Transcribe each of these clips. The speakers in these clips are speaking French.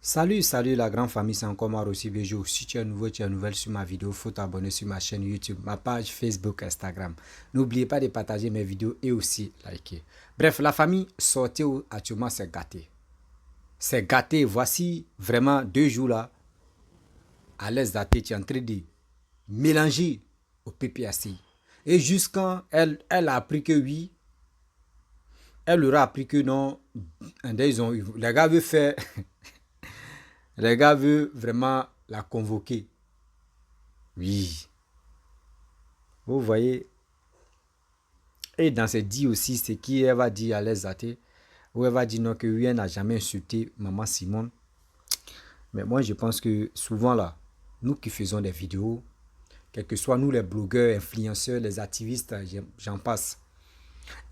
Salut la grande famille, c'est encore moi aussi Béjo. Si tu es nouveau, tu es nouvelle sur ma vidéo, il faut t'abonner sur ma chaîne YouTube, ma page Facebook, Instagram. N'oubliez pas de partager mes vidéos et aussi liker. Bref, la famille sortie actuellement, c'est gâté. C'est gâté. Voici vraiment 2 jours là, à l'aise daté, tu es en train de mélanger au PPAC. Et jusqu'à elle a appris que oui, elle leur a appris que non. Les gars veulent faire... Les gars veulent vraiment la convoquer. Oui. Vous voyez. Et dans ces dits aussi, c'est qui elle va dire à l'aise athées. Ou elle va dire non, que oui, elle n'a jamais insulté maman Simone. Mais moi, je pense que souvent là, nous qui faisons des vidéos, quels que soient nous les blogueurs, influenceurs, les activistes, j'en passe,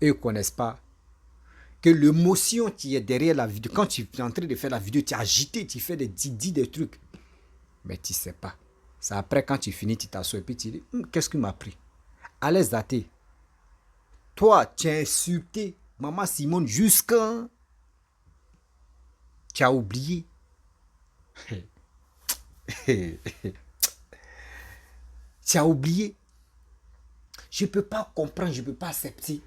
eux ne connaissent pas que l'émotion qui est derrière la vidéo, quand tu es en train de faire la vidéo, tu es agité, tu fais des trucs. Mais tu ne sais pas. C'est après quand tu finis, tu t'assois et puis tu dis, qu'est-ce qui m'a pris? À l'aise daté. Toi, tu as insulté maman Simone jusqu'à... Tu as oublié. Tu as oublié. Je ne peux pas comprendre, je ne peux pas accepter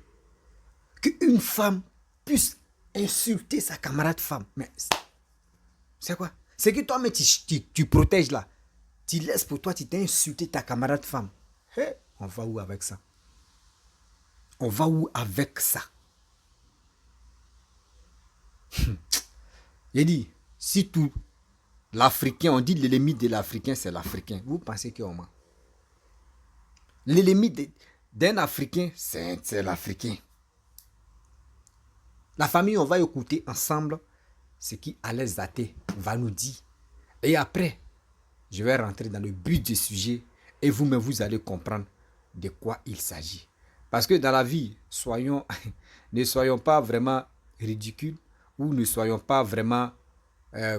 qu'une femme puisse insulter sa camarade femme. Mais c'est quoi? C'est que toi, mais tu protèges là. Tu laisses pour toi, tu t'es insulté ta camarade femme. Hey, on va où avec ça? On va où avec ça? J'ai dit, si tout l'Africain, on dit l'ennemi de l'Africain, c'est l'Africain. Vous pensez qu'on ment? L'ennemi d'un Africain, c'est l'Africain. La famille, on va écouter ensemble ce qui Alex Daté va nous dire. Et après, je vais rentrer dans le but du sujet et vous-même, vous allez comprendre de quoi il s'agit. Parce que dans la vie, ne soyons pas vraiment ridicules ou ne soyons pas vraiment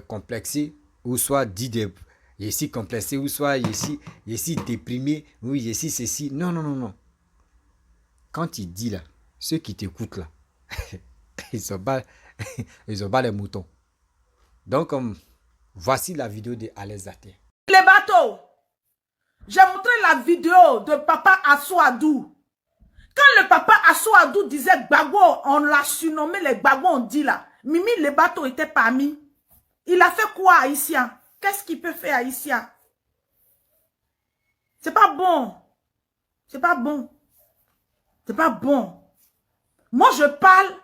complexés ou soit dit de ici complexé ou soit ici déprimé ou ici ceci. Non, non, non, non. Quand il dit là, ceux qui t'écoutent là, ils ont pas les moutons. Donc, voici la vidéo de Alex Daté. Les bateaux. J'ai montré la vidéo de papa Assouadou. Quand le papa Assouadou disait Gbagbo, on l'a surnommé les Gbagbo, on dit là. Mimi, les bateaux étaient parmi. Il a fait quoi haïtien? Qu'est-ce qu'il peut faire haïtien? C'est pas bon. C'est pas bon. C'est pas bon. Moi, je parle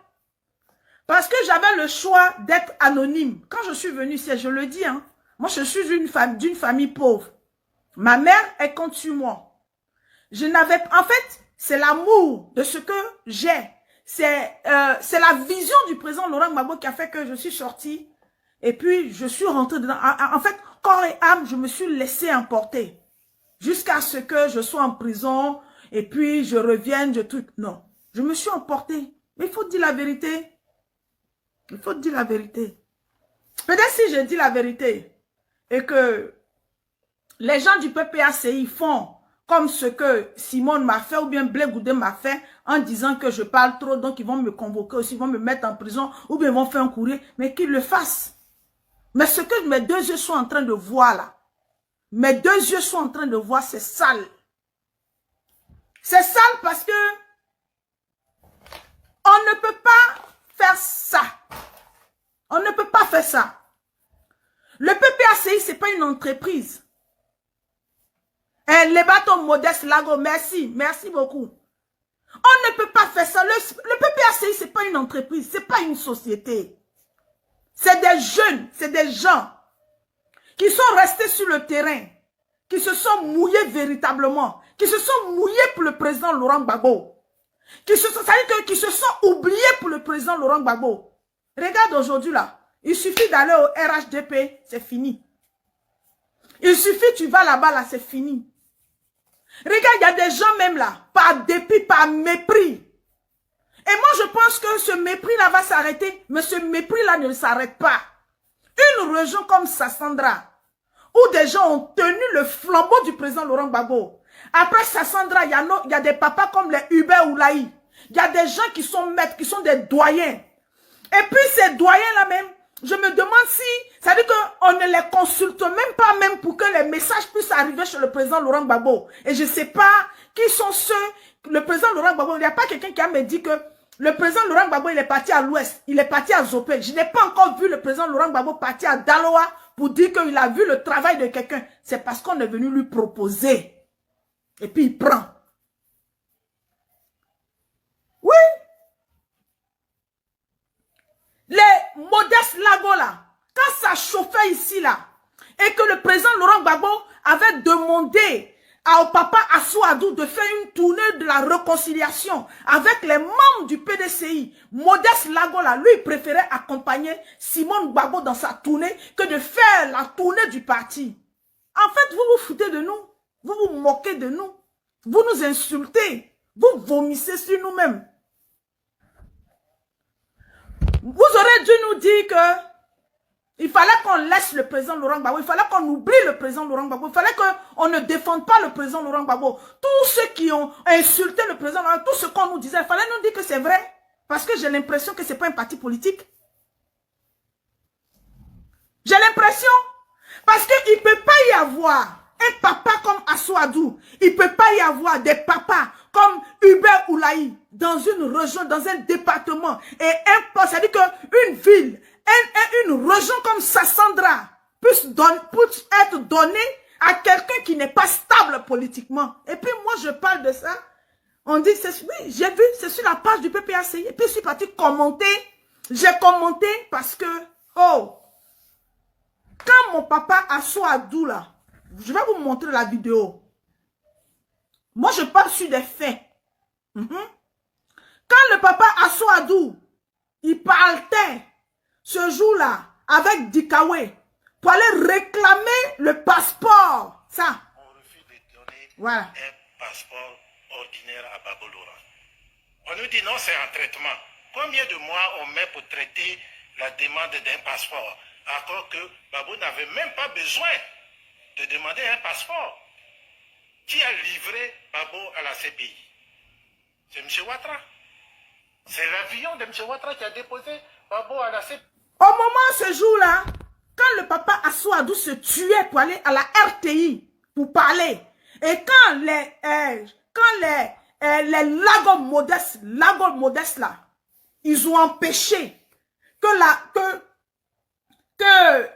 parce que j'avais le choix d'être anonyme. Quand je suis venue ici, je le dis, hein, moi, je suis d'une famille pauvre. Ma mère est contre moi. Je n'avais pas... En fait, c'est l'amour de ce que j'ai. C'est la vision du président Laurent Gbagbo qui a fait que je suis sortie. Et puis, je suis rentrée dedans. En fait, corps et âme, je me suis laissée emporter. Jusqu'à ce que je sois en prison. Et puis, je revienne, je truc. Non. Je me suis emportée. Mais il faut dire la vérité. Il faut dire la vérité. Peut-être si je dis la vérité et que les gens du PPACI font comme ce que Simone m'a fait ou bien Blé Goudé m'a fait en disant que je parle trop, donc ils vont me convoquer aussi, ils vont me mettre en prison ou bien ils vont faire un courrier, mais qu'ils le fassent. Mais ce que mes deux yeux sont en train de voir là, mes deux yeux sont en train de voir, c'est sale. C'est sale parce que on ne peut pas faire ça. On ne peut pas faire ça. Le PPACI, ce n'est pas une entreprise. Les bateaux modestes, Lago, merci. Merci beaucoup. On ne peut pas faire ça. Le PPACI, ce n'est pas une entreprise. Ce n'est pas une société. C'est des jeunes, c'est des gens qui sont restés sur le terrain, qui se sont mouillés véritablement, qui se sont mouillés pour le président Laurent Gbagbo, qui se sont oubliés pour le président Laurent Gbagbo. Regarde aujourd'hui là, il suffit d'aller au RHDP, c'est fini. Il suffit, tu vas là-bas là, c'est fini. Regarde, il y a des gens même là, par dépit, par mépris. Et moi je pense que ce mépris là va s'arrêter, mais ce mépris là ne s'arrête pas. Une région comme Sassandra, où des gens ont tenu le flambeau du président Laurent Gbagbo. Après Sassandra, il y a des papas comme les Hubert Oulaï. Il y a des gens qui sont maîtres, qui sont des doyens. Et puis ces doyens-là même, je me demande si, ça veut dire consulte même pas même pour que les messages puissent arriver chez le président Laurent Gbagbo. Et je ne sais pas qui sont ceux, le président Laurent Gbagbo, il n'y a pas quelqu'un qui a me dit que le président Laurent Gbagbo, il est parti à l'ouest, il est parti à Zopé. Je n'ai pas encore vu le président Laurent Gbagbo partir à Daloa pour dire qu'il a vu le travail de quelqu'un. C'est parce qu'on est venu lui proposer. Et puis il prend. Oui. Les modestes lagos là, quand ça chauffait ici là, et que le président Laurent Gbagbo avait demandé au papa Assou-Adou de faire une tournée de la réconciliation avec les membres du PDCI, Modeste Lagola, lui, il préférait accompagner Simone Gbagbo dans sa tournée que de faire la tournée du parti. En fait, vous vous foutez de nous, vous vous moquez de nous, vous nous insultez, vous vomissez sur nous-mêmes. Vous aurez dû nous dire que il fallait qu'on laisse le président Laurent Gbagbo, il fallait qu'on oublie le président Laurent Gbagbo, il fallait qu'on ne défende pas le président Laurent Gbagbo. Tous ceux qui ont insulté le président Laurent, tout ce qu'on nous disait, il fallait nous dire que c'est vrai. Parce que j'ai l'impression que ce n'est pas un parti politique. J'ai l'impression. Parce qu'il ne peut pas y avoir un papa comme Assou-Adou. Il ne peut pas y avoir des papas comme Hubert Oulaï dans une région, dans un département. Et c'est-à-dire qu'une ville, une région comme Sassandra puisse être donnée à quelqu'un qui n'est pas stable politiquement. Et puis moi, je parle de ça. On dit, oui, j'ai vu, c'est sur la page du PPACI. Et puis je suis parti commenter. J'ai commenté parce que, oh, quand mon papa Assou-Adou là, je vais vous montrer la vidéo. Moi, je parle sur des faits. Quand le papa Assou-Adou, il partait ce jour-là avec Dikawe pour aller réclamer le passeport. Ça. On refuse de donner voilà. Un passeport ordinaire à Babo Laurent. On nous dit non, c'est un traitement. Combien de mois on met pour traiter la demande d'un passeport alors que Babo n'avait même pas besoin de demander un passeport? Qui a livré Babo à la CPI? C'est M. Ouattara. C'est l'avion de M. Ouattara qui a déposé Babo à la CPI. Au moment ce jour-là, quand le papa Assou-Adou se tuait pour aller à la RTI pour parler, et quand les lagos modestes là, ils ont empêché que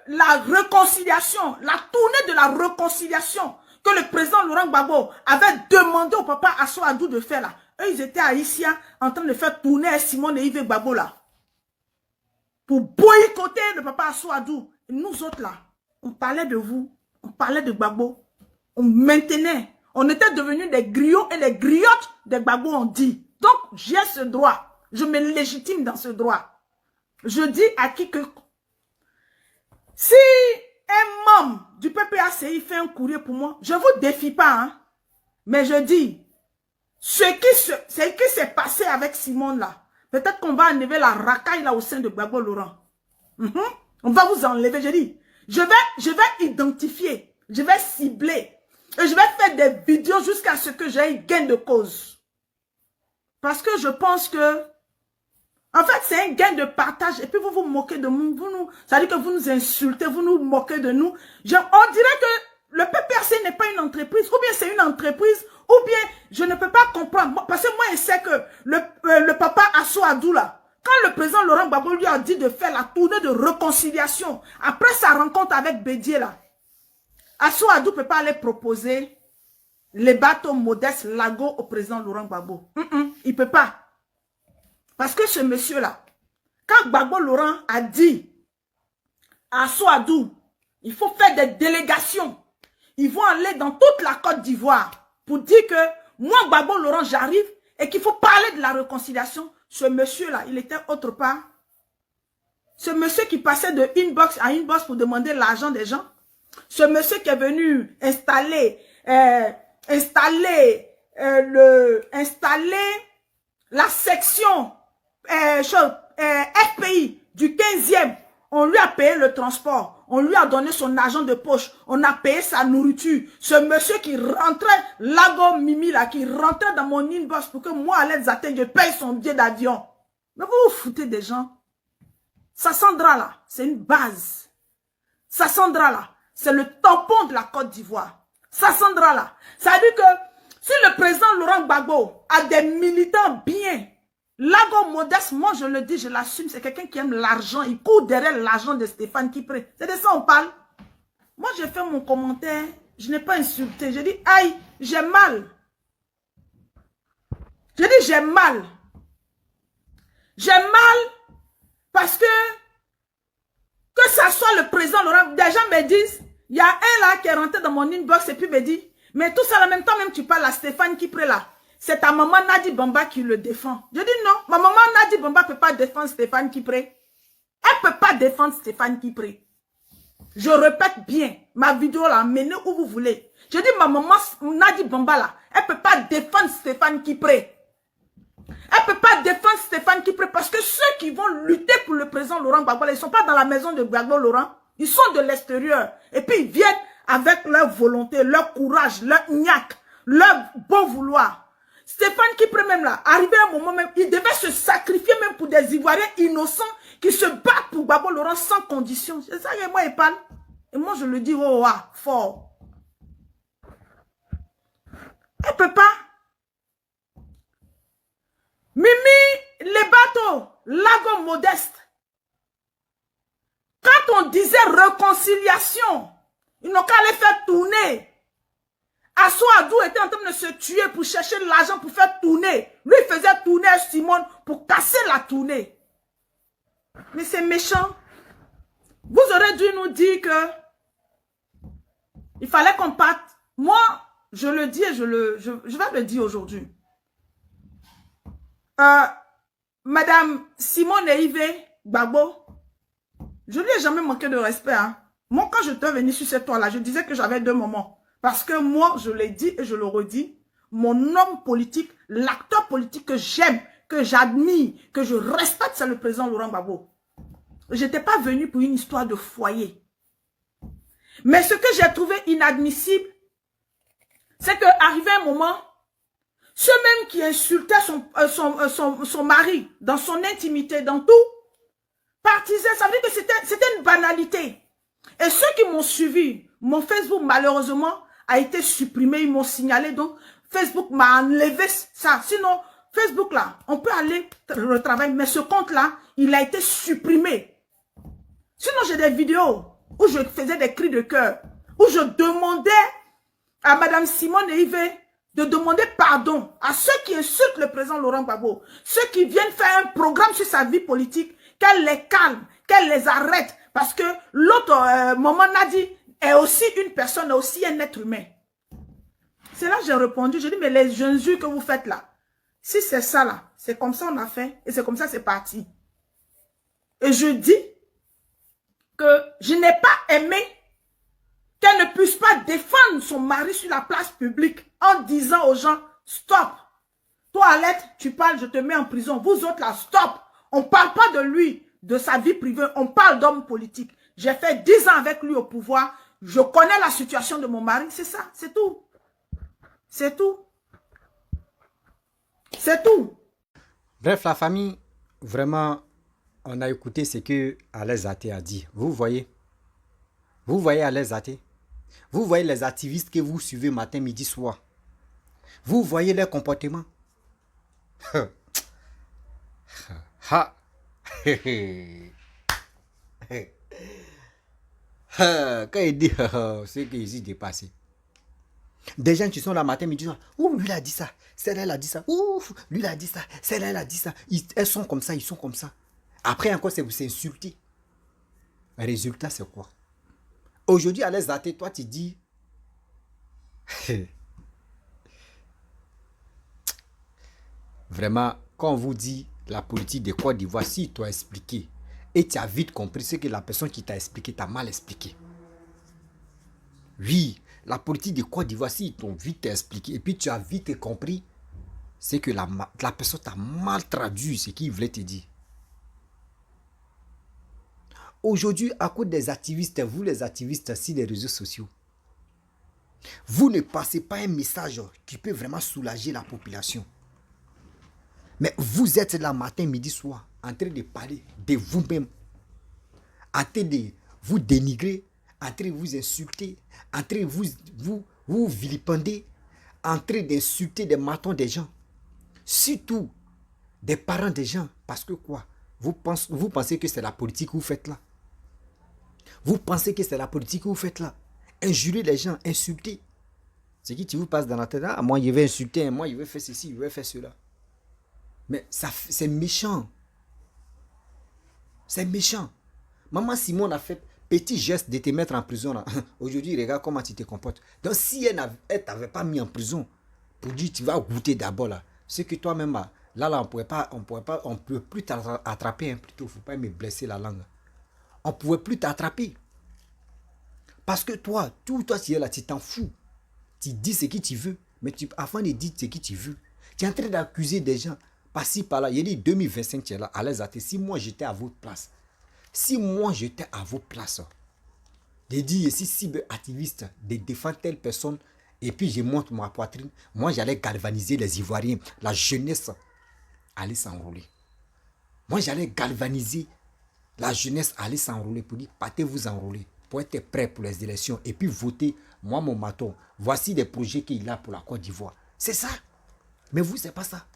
la réconciliation, la tournée de la réconciliation que le président Laurent Gbagbo avait demandé au papa Assou-Adou de faire là, eux ils étaient haïtiens en train de faire tourner Simone et Yves Gbagbo là. Pour boycotter le papa Assou-Adou. Nous autres là, on parlait de vous, on parlait de Gbagbo, on maintenait, on était devenus des griots et des griottes de Gbagbo, on dit. Donc, j'ai ce droit, je me légitime dans ce droit. Je dis à qui que, si un membre du PPACI fait un courrier pour moi, je ne vous défie pas, hein, mais je dis, ce qui s'est passé avec Simone là, peut-être qu'on va enlever la racaille là au sein de Gbagbo Laurent. On va vous enlever, je dis. Je vais identifier, je vais cibler. Et je vais faire des vidéos jusqu'à ce que j'ai gain de cause. Parce que je pense que, en fait, c'est un gain de partage. Et puis vous vous moquez de nous. Ça veut dire que vous nous insultez, vous nous moquez de nous. On dirait que le PPRC n'est pas une entreprise. Ou bien c'est une entreprise. Ou bien, je ne peux pas comprendre. Parce que moi, je sais que le papa Assou-Adou là, quand le président Laurent Gbagbo lui a dit de faire la tournée de réconciliation, après sa rencontre avec Bédier là, Assou-Adou ne peut pas aller proposer les bateaux modestes Lago au président Laurent Gbagbo. Il ne peut pas. Parce que ce monsieur-là, quand Gbagbo Laurent a dit à Assou-Adou, il faut faire des délégations, ils vont aller dans toute la Côte d'Ivoire pour dire que moi, Gbagbo Laurent, j'arrive et qu'il faut parler de la réconciliation. Ce monsieur-là, il était autre part. Ce monsieur qui passait de inbox à inbox pour demander l'argent des gens. Ce monsieur qui est venu installer la section FPI du 15e. On lui a payé le transport. On lui a donné son argent de poche. On a payé sa nourriture. Ce monsieur qui rentrait, Lago Mimi là, qui rentrait dans mon inbox pour que moi, à l'aide je paye son billet d'avion. Mais vous vous foutez des gens. Sassandra là, c'est une base. Sassandra là, c'est le tampon de la Côte d'Ivoire. Ça Sandra là. Ça veut dire que si le président Laurent Gbagbo a des militants bien, Lago Modeste, moi je le dis, je l'assume, c'est quelqu'un qui aime l'argent. Il court derrière l'argent de Stéphane Kipré. C'est de ça on parle. Moi j'ai fait mon commentaire, je n'ai pas insulté. J'ai dit, aïe, j'ai mal. J'ai dit, j'ai mal. J'ai mal parce que ça soit le président Laurent, des gens me disent, il y a un là qui est rentré dans mon inbox et puis me dit, mais tout ça en même temps, même tu parles à Stéphane Kipré là. C'est ta maman Nadi Bamba qui le défend. Je dis non, ma maman Nadi Bamba ne peut pas défendre Stéphane Kipré. Elle ne peut pas défendre Stéphane Kipré. Je répète bien, ma vidéo là, menez où vous voulez. Je dis ma maman Nadi Bamba là, elle ne peut pas défendre Stéphane Kipré. Elle ne peut pas défendre Stéphane Kipré parce que ceux qui vont lutter pour le président Laurent Gbagbo, ils ne sont pas dans la maison de Gbagbo Laurent. Ils sont de l'extérieur. Et puis ils viennent avec leur volonté, leur courage, leur gnaque, leur bon vouloir. Stéphane Kipré même là, arrivé à un moment même, il devait se sacrifier même pour des Ivoiriens innocents qui se battent pour Gbagbo Laurent sans condition. C'est ça que moi il parle. Et moi je le dis, oh, fort. Elle ne peut pas. Mimi, les bateaux, Lago Modeste. Quand on disait réconciliation, ils n'ont qu'à les faire tourner. Assou Adou était en train de se tuer pour chercher de l'argent pour faire tourner. Lui, il faisait tourner Simone pour casser la tournée. Mais c'est méchant. Vous aurez dû nous dire que il fallait qu'on parte. Moi, je le dis et je vais le dire aujourd'hui. Madame Simone Yves Gbagbo, je ne lui ai jamais manqué de respect. Hein. Moi, quand je t'ai venu sur cette toile-là, je disais que j'avais 2 moments. Parce que moi, je l'ai dit et je le redis, mon homme politique, l'acteur politique que j'aime, que j'admire, que je respecte, c'est le président Laurent Gbagbo. Je n'étais pas venu pour une histoire de foyer. Mais ce que j'ai trouvé inadmissible, c'est qu'arrivé un moment, ceux même qui insultaient son mari, dans son intimité, dans tout, partisaient, ça veut dire que c'était une banalité. Et ceux qui m'ont suivi, mon Facebook, malheureusement, a été supprimé, ils m'ont signalé, donc Facebook m'a enlevé ça. Sinon, Facebook là, on peut aller retravailler, mais ce compte-là, il a été supprimé. Sinon, j'ai des vidéos où je faisais des cris de cœur, où je demandais à Madame Simone Yves de demander pardon à ceux qui insultent le président Laurent Gbagbo, ceux qui viennent faire un programme sur sa vie politique, qu'elle les calme, qu'elle les arrête, parce que l'autre, maman Nadi, est aussi une personne, est aussi un être humain. C'est là que j'ai répondu, j'ai dit, mais les injures que vous faites là, si c'est ça là, c'est comme ça on a fait, et c'est comme ça c'est parti. Et je dis que je n'ai pas aimé qu'elle ne puisse pas défendre son mari sur la place publique en disant aux gens, stop, toi Alette, tu parles, je te mets en prison, vous autres là, stop, on ne parle pas de lui, de sa vie privée, on parle d'homme politique. J'ai fait 10 ans avec lui au pouvoir, je connais la situation de mon mari, c'est ça, c'est tout. C'est tout. C'est tout. Bref, la famille, vraiment, on a écouté ce que Alex Zaté a dit. Vous voyez Alex Zaté. Vous voyez les activistes que vous suivez matin, midi, soir. Vous voyez leur comportement. Quand il dit, c'est qu'ils y dépassent. Des gens qui sont là matin, midi, soir. Ouh, lui il a dit ça. Celle-là elle a dit ça. Ouh, lui il a dit ça. Celle-là elle a dit ça. Elles sont comme ça, ils sont comme ça. Après encore, c'est vous insulter. Le résultat, c'est quoi? Aujourd'hui, Alex Zaté, toi, tu dis... Vraiment, quand on vous dit la politique de Côte d'Ivoire, si tu as expliqué et tu as vite compris ce que la personne qui t'a expliqué t'a mal expliqué. Oui, la politique de Côte d'Ivoire, si ils t'ont vite expliqué et puis tu as vite compris, c'est que la personne t'a mal traduit ce qu'il voulait te dire. Aujourd'hui, à cause des activistes, vous les activistes sur les réseaux sociaux, vous ne passez pas un message qui peut vraiment soulager la population. Mais vous êtes là matin, midi, soir, en train de parler de vous-même, en train de vous dénigrer, en train de vous insulter, en train de vous vilipender, en train d'insulter des matons des gens. Surtout des parents des gens. Parce que quoi? Vous pensez que c'est la politique que vous faites là? Vous pensez que c'est la politique que vous faites là? Injurer les gens, insulter. C'est qui vous passe dans la tête? Ah, moi, je vais insulter, moi, je vais faire ceci, je vais faire cela. Mais c'est méchant. C'est méchant. Maman Simone a fait petit geste de te mettre en prison là. Aujourd'hui, regarde comment tu te comportes. Donc, si elle ne t'avait pas mis en prison pour dire tu vas goûter d'abord là, c'est que toi-même là, on ne peut plus t'attraper, hein, plutôt. Il ne faut pas me blesser la langue. On ne pouvait plus t'attraper. Parce que toi, tu es là, tu t'en fous. Tu dis ce que tu veux. Mais avant de dire ce que tu veux, tu es en train d'accuser des gens. Par-ci, par-là. Il dit 2025, tu es là, à l'aise à te. Si moi, j'étais à votre place. Si moi, j'étais à vos places. De dire, si cyberactiviste, de défendre telle personne, et puis je monte ma poitrine, moi, j'allais galvaniser les Ivoiriens. La jeunesse allait s'enrouler. Moi, j'allais galvaniser la jeunesse allait s'enrouler pour dire, partez vous enrouler, pour être prêt pour les élections et puis voter, moi mon maton, voici des projets qu'il a pour la Côte d'Ivoire. C'est ça. Mais vous, c'est pas ça.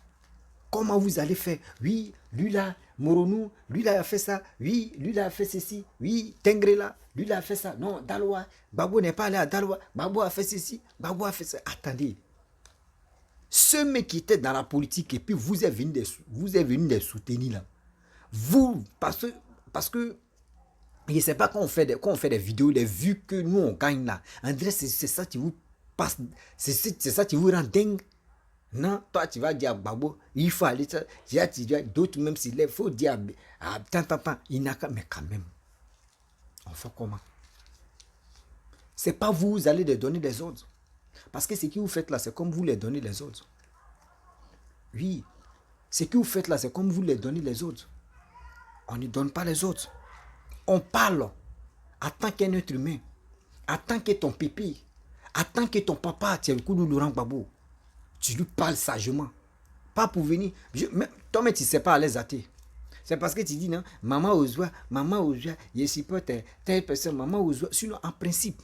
Comment vous allez faire? Oui, lui là, Moronou, lui là a fait ça. Oui, lui là a fait ceci. Oui, Tengré là, lui là a fait ça. Non, Daloa, Babo n'est pas allé à Daloa. Babo a fait ceci, Babo a fait ça. Attendez. Ceux mec qui étaient dans la politique et puis vous êtes venus les soutenir là. Vous, parce que je ne sais pas quand on fait des vidéos, les vues que nous on gagne là. André, c'est ça qui vous passe, c'est ça qui vous rend dingue. Non, toi tu vas dire à Babo, il faut aller, d'autres même s'il il faut dire il n'a qu'à, mais quand même, on fait comment? C'est pas vous allez les donner les autres. Parce que ce que vous faites là, c'est comme vous les donnez les autres. Oui, ce que vous faites là, c'est comme vous les donnez les autres. On ne donne pas les autres. On parle en tant qu'un être humain, en tant que ton pipi, en tant que ton papa, tu es le coup de Laurent Gbagbo. Tu lui parles sagement. Pas pour venir. Toi-même, tu ne sais pas à l'aise à thé. C'est parce que tu dis, non, maman Ozoa, je supporte telle personne, maman Ozoa. Sinon, en principe,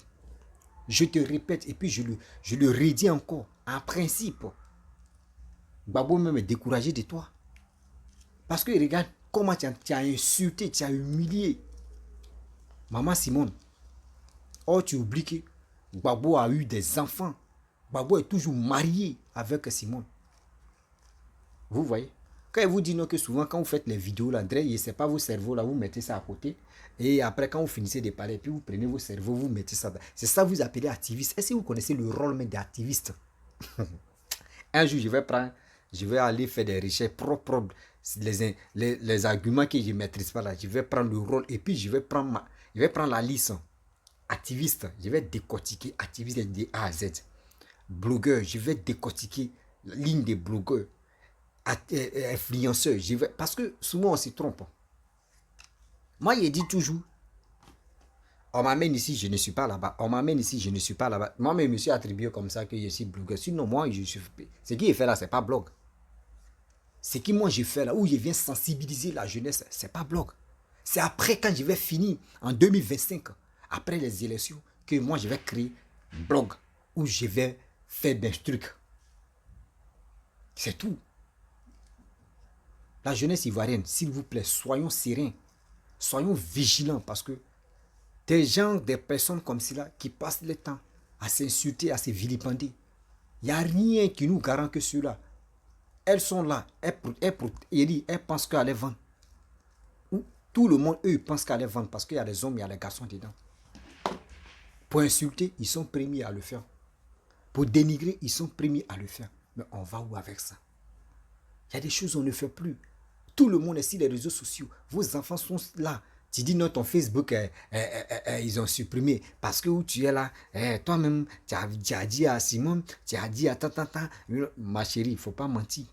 je te répète, et puis je le redis encore, en principe, Gbagbo même est découragé de toi. Parce que regarde comment tu as insulté, tu as humilié Maman Simone. Oh, tu oublies que Gbagbo a eu des enfants. Gbagbo est toujours marié avec Simone. Vous voyez? Quand il vous dit non, que souvent quand vous faites les vidéos là, André, ce n'est pas vos cerveaux là, vous mettez ça à côté. Et après, quand vous finissez de parler, puis vous prenez vos cerveaux, vous mettez ça. C'est ça que vous appelez activiste. Est-ce que vous connaissez le rôle même d'activiste? Un jour, je vais aller faire des recherches propres. Les arguments que je ne maîtrise pas là, je vais prendre le rôle et puis je vais prendre la liste. Activiste, je vais décortiquer activiste de A à Z. Blogueur, je vais décortiquer la ligne des blogueurs. Influenceur, parce que souvent on se trompe. Moi, il dit toujours, on m'amène ici, je ne suis pas là-bas. On m'amène ici, je ne suis pas là-bas. Moi, je me suis attribué comme ça que je suis blogueur. Sinon, moi, je suis. Ce qui est fait là, c'est pas blog. Ce que moi j'ai fait là, où je viens sensibiliser la jeunesse, c'est pas blog. C'est après, quand je vais finir en 2025, après les élections, que moi je vais créer un blog où je vais faire des trucs. C'est tout. La jeunesse ivoirienne, s'il vous plaît, soyons sereins, soyons vigilants, parce que des personnes comme cela qui passent le temps à s'insulter, à se vilipender, il n'y a rien qui nous garantit que cela. Elles sont là, elles pensent qu'à les vendre. Tout le monde, eux, ils pensent qu'à les vendre parce qu'il y a des hommes, il y a des garçons dedans. Pour insulter, ils sont premiers à le faire. Pour dénigrer, ils sont premiers à le faire. Mais on va où avec ça? Il y a des choses qu'on ne fait plus. Tout le monde est sur les réseaux sociaux. Vos enfants sont là. Tu dis non, ton Facebook, ils ont supprimé. Parce que où tu es là, toi-même, tu as dit à Simone, tu as dit à tata. Ma chérie, il ne faut pas mentir.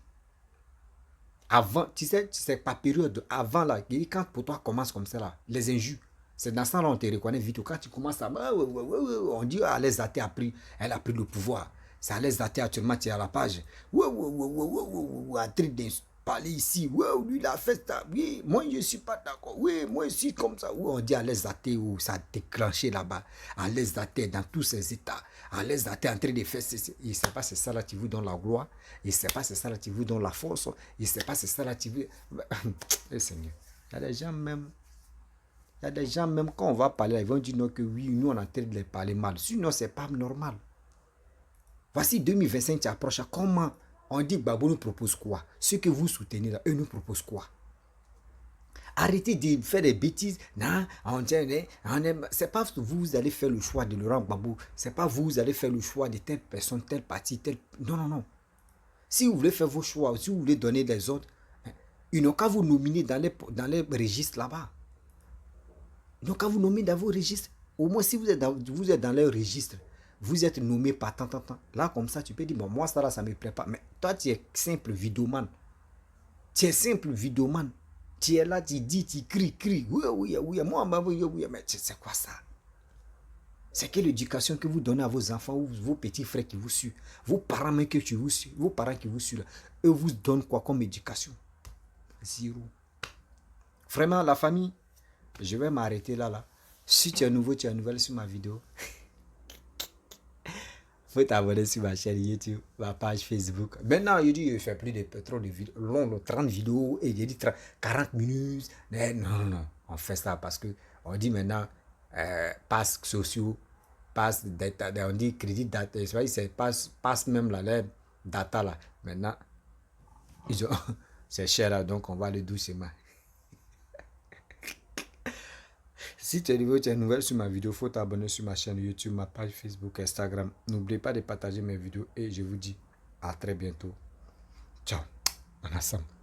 Avant, tu sais pas période, avant là, quand pour toi commence comme ça là, les injures, c'est dans ça là on te reconnaît vite. Quand tu commences à, on dit, ah, les athées elle a pris le pouvoir. C'est à l'aise athées actuellement, tu es à la page. parler ici. Ouais, lui, il a fait ça. Oui, moi, je ne suis pas d'accord. Oui, moi, je suis comme ça. Oui, on dit à l'aise athée où ça a déclenché là-bas. À l'aise athée dans tous ses états. À l'aise athée en train de faire ceci. Il ne sait pas c'est ça là qui vous donne la gloire. Il ne sait pas c'est ça là qui vous donne la force. Il ne sait pas c'est ça là qui vous... Eh, Seigneur, il y a des gens même... Il y a des gens même quand on va parler, ils vont dire non que oui, nous on est en train de les parler mal. Sinon, ce n'est pas normal. Voici 2025 qui approche. Comment on dit Babo nous propose quoi? Ceux que vous soutenez là, eux nous proposent quoi? Arrêtez de faire des bêtises. Non, c'est pas vous allez faire le choix de Laurent Gbagbo. C'est pas vous allez faire le choix de telle personne, tel parti, tel... Non, non, non. Si vous voulez faire vos choix, si vous voulez donner des ordres, ils n'ont qu'à vous nominer dans les registres là-bas. Ils n'ont qu'à vous nommer dans vos registres. Au moins, si vous êtes dans leur registre, vous êtes nommé par tant. Là, comme ça, tu peux dire, bon, moi, ça, là, ça ne me plaît pas. Mais toi, tu es simple vidéoman. Tu es simple vidéoman. Tu es là, tu dis, tu cries. Oui, moi, oui. Mais c'est quoi ça? C'est quelle éducation que vous donnez à vos enfants ou vos petits frères qui vous suivent? Vos parents même que tu vous suivent, vos parents qui vous suivent, là, eux vous donnent quoi comme éducation? Zéro. Vraiment, la famille, je vais m'arrêter là. Si tu es nouveau, tu es nouvelle sur ma vidéo, faut t'abonner sur ma chaîne YouTube, ma page Facebook. Maintenant, je dis, je ne fais plus de trop de vidéos, long, 30 vidéos, et je dis 40 minutes. Non. On fait ça parce que on dit maintenant, passe sociaux, passe data, on dit crédit data, c'est passe même là, les data là. Maintenant, c'est cher là, donc on va le doucement. Si tu es nouveau, tu es nouvelle sur ma vidéo, il faut t'abonner sur ma chaîne YouTube, ma page Facebook, Instagram. N'oubliez pas de partager mes vidéos et je vous dis à très bientôt. Ciao, on ensemble.